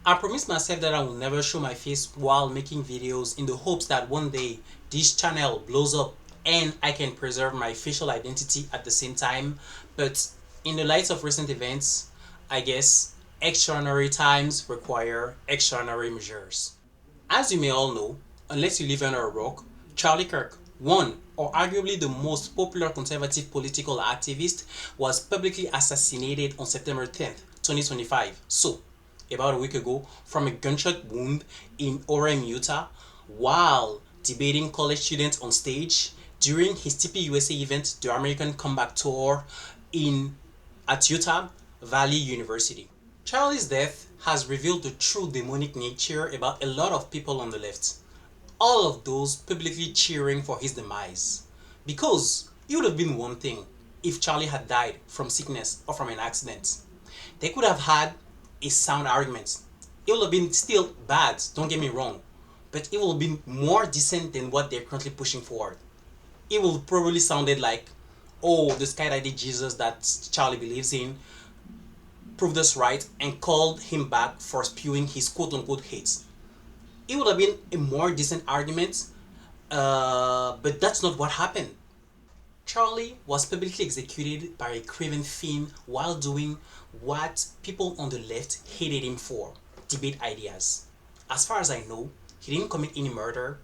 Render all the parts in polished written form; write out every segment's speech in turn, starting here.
I promised myself that I will never show my face while making videos in the hopes that one day this channel blows up and I can preserve my facial identity at the same time. But in the light of recent events, I guess extraordinary times require extraordinary measures. As you may all know, unless you live under a rock, Charlie Kirk, one or arguably the most popular conservative political activist, was publicly assassinated on September 10th, 2025. So, about a week ago, from a gunshot wound in Orem, Utah, while debating college students on stage during his TPUSA event, the American Comeback Tour in at Utah Valley University. Charlie's death has revealed the true demonic nature about a lot of people on the left. All of those publicly cheering for his demise. Because it would have been one thing if Charlie had died from sickness or from an accident. They could have had a sound argument. It would have been still bad, don't get me wrong, but it would have been more decent than what they're currently pushing forward. It will probably sounded like, oh, this guy that did Jesus that Charlie believes in proved us right and called him back for spewing his quote-unquote hate. It would have been a more decent argument, but that's not what happened. Charlie was publicly executed by a craven fiend while doing what people on the left hated him for: debate ideas. As far as I know, he didn't commit any murder,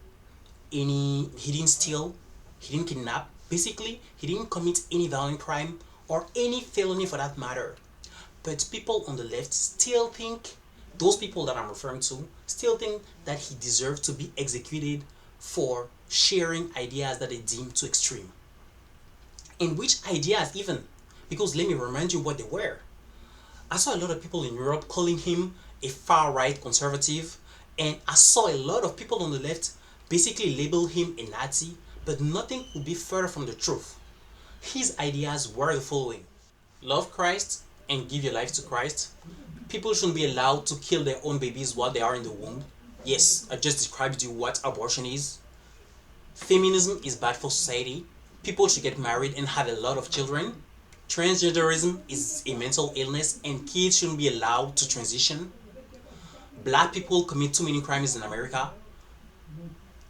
he didn't steal, he didn't kidnap. Basically, he didn't commit any violent crime or any felony for that matter. But people on the left still think, those people that I'm referring to, still think that he deserved to be executed for sharing ideas that they deem too extreme. And which ideas even? Because let me remind you what they were. I saw a lot of people in Europe calling him a far-right conservative, and I saw a lot of people on the left basically label him a Nazi, but nothing could be further from the truth. His ideas were the following: love Christ and give your life to Christ. People shouldn't be allowed to kill their own babies while they are in the womb. Yes, I just described to you what abortion is. Feminism is bad for society. People should get married and have a lot of children. Transgenderism is a mental illness and kids shouldn't be allowed to transition. Black people commit too many crimes in America,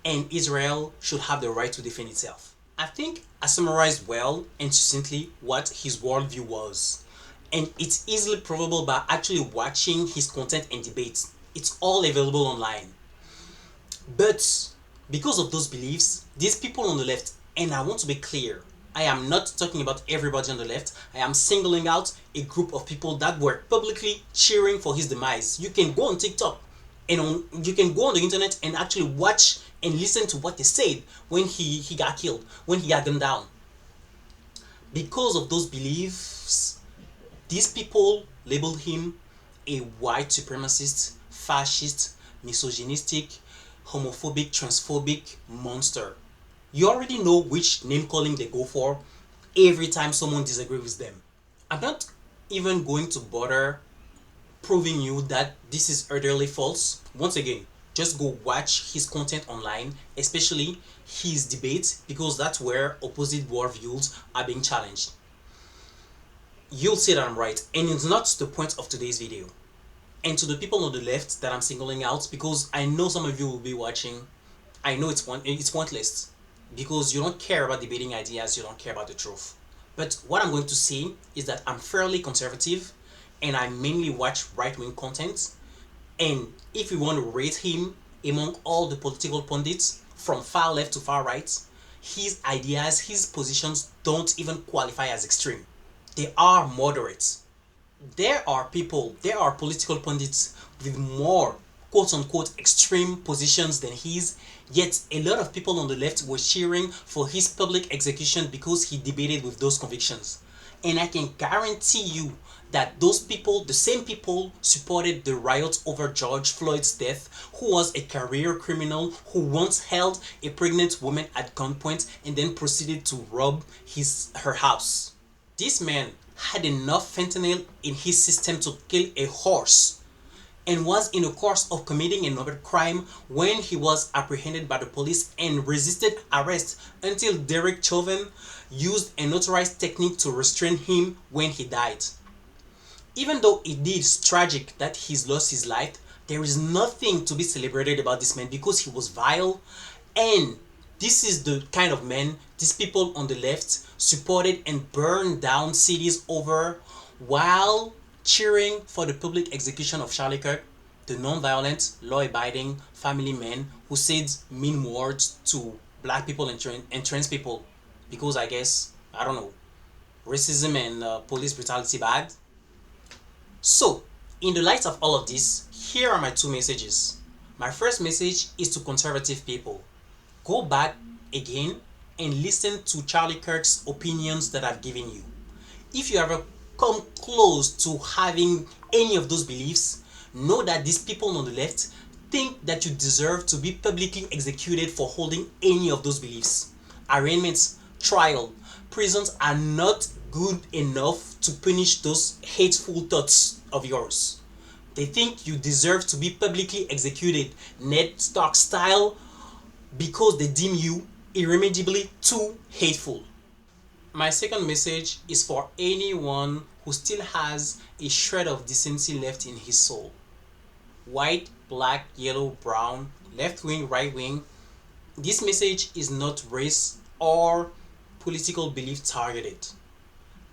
and Israel should have the right to defend itself. I think I summarized well and succinctly what his worldview was, and it's easily provable by actually watching his content and debates. It's all available online. But because of those beliefs, these people on the left, and I want to be clear, I am not talking about everybody on the left. I am singling out a group of people that were publicly cheering for his demise. You can go on TikTok and you can go on the internet and actually watch and listen to what they said when he got killed, when he got gunned down. Because of those beliefs, these people labeled him a white supremacist, fascist, misogynistic, homophobic, transphobic monster. You already know which name calling they go for every time someone disagrees with them. I'm not even going to bother proving you that this is utterly false. Once again, just go watch his content online, especially his debates, because that's where opposite worldviews are being challenged. You'll see that I'm right, and it's not the point of today's video. And to the people on the left that I'm singling out, because I know some of you will be watching, I know it's pointless, because you don't care about debating ideas, you don't care about the truth. But what I'm going to say is that I'm fairly conservative, and I mainly watch right-wing content, and if we want to rate him among all the political pundits, from far left to far right, his ideas, his positions don't even qualify as extreme. They are moderate. There are political pundits with more quote-unquote extreme positions than his, yet a lot of people on the left were cheering for his public execution because he debated with those convictions. And I can guarantee you that those people, the same people, supported the riots over George Floyd's death, who was a career criminal who once held a pregnant woman at gunpoint and then proceeded to rob her house. This man had enough fentanyl in his system to kill a horse and was in the course of committing another crime when he was apprehended by the police and resisted arrest until Derek Chauvin used an authorized technique to restrain him when he died. Even though it is tragic that he's lost his life, there is nothing to be celebrated about this man because he was vile. And this is the kind of man these people on the left supported and burned down cities over while cheering for the public execution of Charlie Kirk, the non-violent, law-abiding family man who said mean words to black people and trans people because I guess, I don't know, racism and police brutality bad. So, in the light of all of this, here are my two messages. My first message is to conservative people. Go back again and listen to Charlie Kirk's opinions that I've given you. If you ever come close to having any of those beliefs, know that these people on the left think that you deserve to be publicly executed for holding any of those beliefs. Arraignments, trial, prisons are not good enough to punish those hateful thoughts of yours. They think you deserve to be publicly executed, Ned Stark style, because they deem you irremediably too hateful. My second message is for anyone who still has a shred of decency left in his soul. White, black, yellow, brown, left wing, right wing. This message is not race or political belief targeted.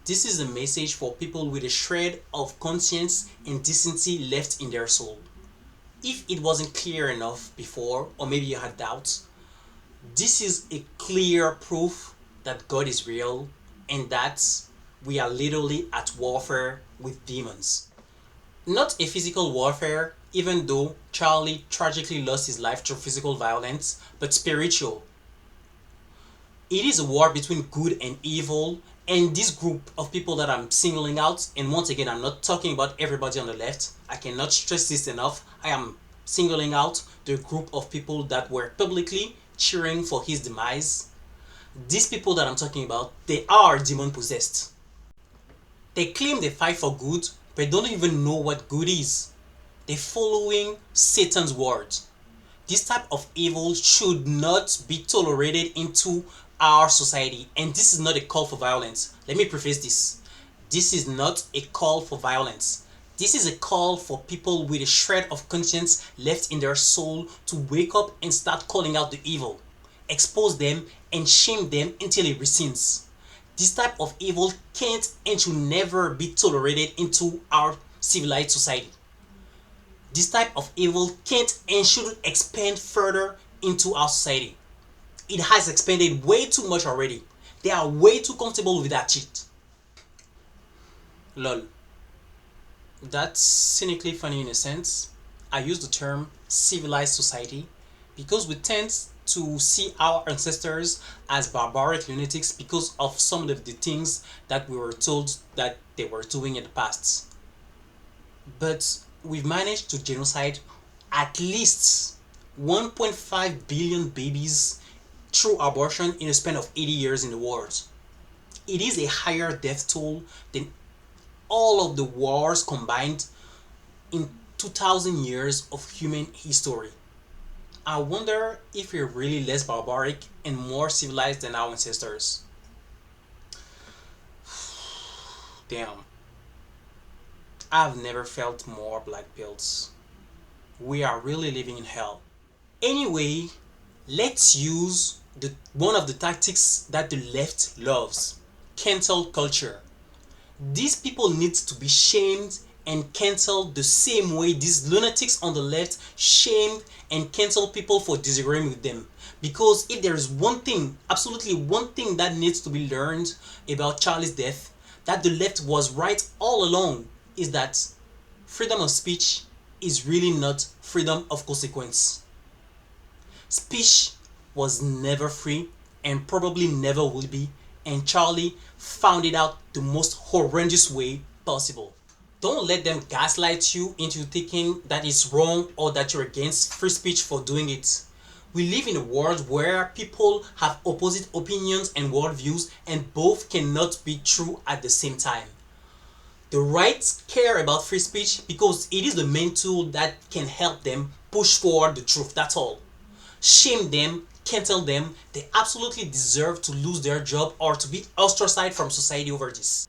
This is a message for people with a shred of conscience and decency left in their soul. If it wasn't clear enough before, or maybe you had doubts, this is a clear proof that God is real and that we are literally at warfare with demons. Not a physical warfare, even though Charlie tragically lost his life through physical violence, but spiritual. It is a war between good and evil, and this group of people that I'm singling out, and once again, I'm not talking about everybody on the left. I cannot stress this enough. I am singling out the group of people that were publicly cheering for his demise. These people that I'm talking about, they are demon possessed. They claim they fight for good, but don't even know what good is. They're following Satan's words. This type of evil should not be tolerated into our society, and this is not a call for violence. Let me preface this. This is not a call for violence. This is a call for people with a shred of conscience left in their soul to wake up and start calling out the evil, expose them and shame them until it rescinds. This type of evil can't and should never be tolerated into our civilized society. This type of evil can't and shouldn't expand further into our society. It has expanded way too much already. They are way too comfortable with that shit. Lol. That's cynically funny in a sense. I use the term civilized society because we tend to see our ancestors as barbaric lunatics because of some of the things that we were told that they were doing in the past. But we've managed to genocide at least 1.5 billion babies through abortion in a span of 80 years in the world. It is a higher death toll than all of the wars combined in 2000 years of human history. I wonder if we're really less barbaric and more civilized than our ancestors. Damn. I've never felt more black pills. We are really living in hell. Anyway, let's use one of the tactics that the left loves: cancel culture. These people need to be shamed and cancelled the same way these lunatics on the left shamed and cancel people for disagreeing with them. Because if there is one thing, absolutely one thing that needs to be learned about Charlie's death, that the left was right all along, is that freedom of speech is really not freedom of consequence. Speech was never free and probably never will be, and Charlie found it out the most horrendous way possible. Don't let them gaslight you into thinking that it's wrong or that you're against free speech for doing it. We live in a world where people have opposite opinions and worldviews, and both cannot be true at the same time. The right care about free speech because it is the main tool that can help them push forward the truth, that's all. Shame them, cancel them, they absolutely deserve to lose their job or to be ostracized from society over this.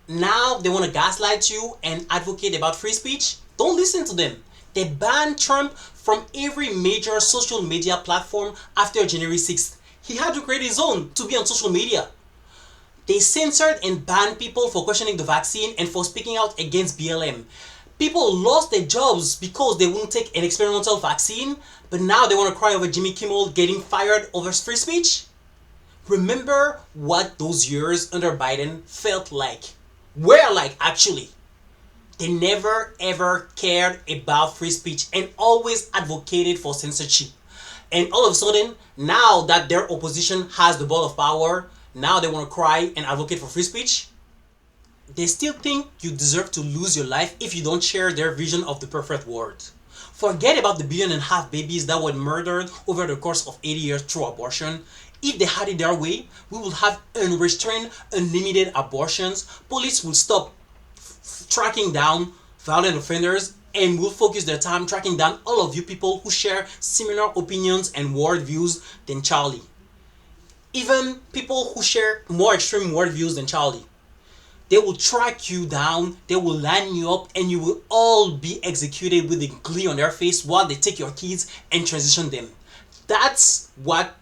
Now they want to gaslight you and advocate about free speech. Don't listen to them. They banned Trump from every major social media platform after January 6th. He had to create his own to be on social media. They censored and banned people for questioning the vaccine and for speaking out against BLM. People lost their jobs because they wouldn't take an experimental vaccine, but now they want to cry over Jimmy Kimmel getting fired over free speech? Remember what those years under Biden felt like. Were like, actually. They never ever cared about free speech and always advocated for censorship. And all of a sudden, now that their opposition has the ball of power, now they want to cry and advocate for free speech? They still think you deserve to lose your life if you don't share their vision of the perfect world. Forget about the 1.5 billion babies that were murdered over the course of 80 years through abortion. If they had it their way, we would have unrestrained, unlimited abortions. Police will stop tracking down violent offenders and will focus their time tracking down all of you people who share similar opinions and worldviews than Charlie. Even people who share more extreme worldviews than Charlie. They will track you down, they will line you up, and you will all be executed with a glee on their face while they take your kids and transition them. That's what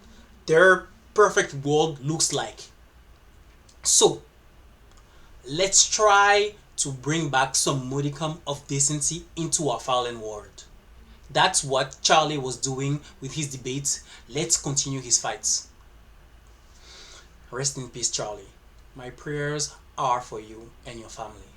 their perfect world looks like. So, let's try to bring back some modicum of decency into our fallen world. That's what Charlie was doing with his debates. Let's continue his fights. Rest in peace, Charlie. My prayers are for you and your family.